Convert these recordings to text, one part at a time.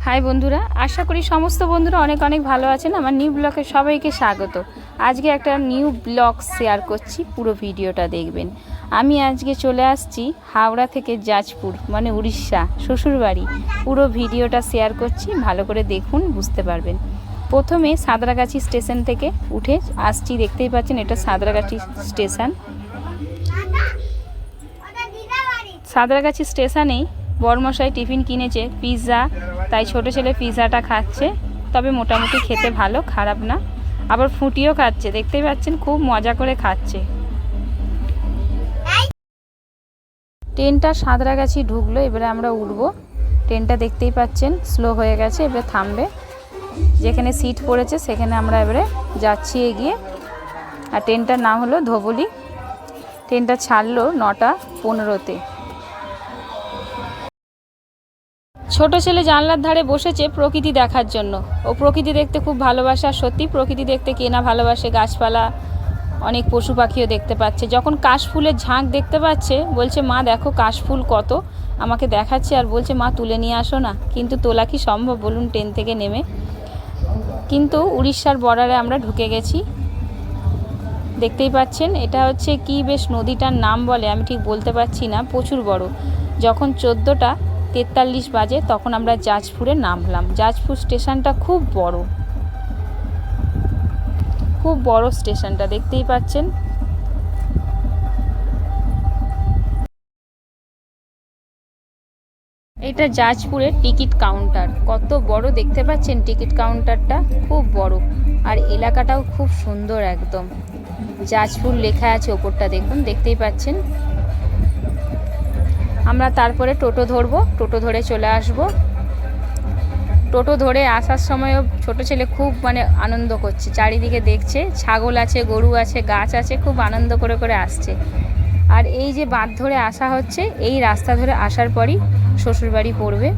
High বন্ধুরা, আশা করি সমস্ত বন্ধুরা অনেক অনেক ভালো আছেন। আমার নিউ ব্লগে সবাইকে স্বাগত। আজকে একটা নিউ ব্লগ শেয়ার করছি, পুরো ভিডিওটা দেখবেন। আমি আজকে চলে আসছি হাওড়া থেকে যাজপুর, মানে উড়িষ্যা, শ্বশুরবাড়ি। পুরো ভিডিওটা শেয়ার করছি, ভালো করে দেখুন, বুঝতে পারবেন। প্রথমে সাঁতরাগাছি স্টেশন থেকে উঠে আসছি, দেখতেই পাচ্ছেন এটা সাঁতরাগাছি স্টেশন। সাঁতরাগাছি স্টেশনেই বড়মশাই টিফিন কিনেছে পিৎজা, তাই ছোট ছেলে পিৎজাটা খাচ্ছে। তবে মোটামুটি খেতে ভালো, খারাপ না। আবার ফুটিও খাচ্ছে, দেখতেই পাচ্ছেন খুব মজা করে খাচ্ছে। ট্রেনটা সাঁতরাগাছি ঢুকলো, এবারে আমরা উঠবো। ট্রেনটা দেখতেই পাচ্ছেন স্লো হয়ে গেছে, এবারে থামবে। যেখানে সিট পড়েছে সেখানে আমরা এবারে যাচ্ছি এগিয়ে। আর ট্রেনটার নাম হলো ধবলি। ট্রেনটা ছাড়লো 9টা 15-তে। ছোট ছেলে জানলার ধারে বসেছে প্রকৃতি দেখার জন্য। ও প্রকৃতি দেখতে খুব ভালোবাসে, আর সত্যি প্রকৃতি দেখতে কে না ভালোবাসে। গাছপালা, অনেক পশু পাখিও দেখতে পাচ্ছে। যখন কাশফুলের ঝাঁক দেখতে পাচ্ছে, বলছে মা দেখো কাশফুল কত, আমাকে দেখাচ্ছে আর বলছে মা তুলে নিয়ে আসো না। কিন্তু তোলা কি সম্ভব বলুন ট্রেন থেকে নেমে? কিন্তু উড়িষ্যার বর্ডারে আমরা ঢুকে গেছি, দেখতেই পাচ্ছেন। এটা হচ্ছে কি বেশ নদীটার নাম বলে, আমি ঠিক বলতে পারছি না, প্রচুর বড়। যখন 14টা 43 বাজে তখন আমরা যাজপুরে নামলাম। যাজপুর স্টেশনটা খুব বড়, খুব বড় স্টেশনটা, দেখতেই পাচ্ছেন। এটা যাজপুরের টিকিট কাউন্টার, কত বড় দেখতে পাচ্ছেন। টিকিট কাউন্টারটা খুব বড়, আর এলাকাটাও খুব সুন্দর একদম। যাজপুর লেখা আছে ওপরটা, দেখুন, দেখতেই পাচ্ছেন। আমরা তারপরে টোটো ধরবো, টোটো ধরে চলে আসব। টোটো ধরে আসার সময়ও ছোট ছেলে খুব আনন্দ করছে, চারিদিকে দেখছে, ছাগল আছে, গরু আছে, গাছ আছে, খুব আনন্দ করে করে আসছে। আর এই যে বাঁধ ধরে আসা হচ্ছে, এই রাস্তা ধরে আসার পরই শ্বশুরবাড়ি পড়বে।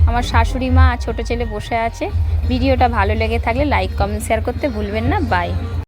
আমার শাশুড়ি মা আর ছোট ছেলে বসে আছে। ভিডিওটা ভালো লেগে থাকলে লাইক কমেন্ট শেয়ার করতে ভুলবেন না। বাই।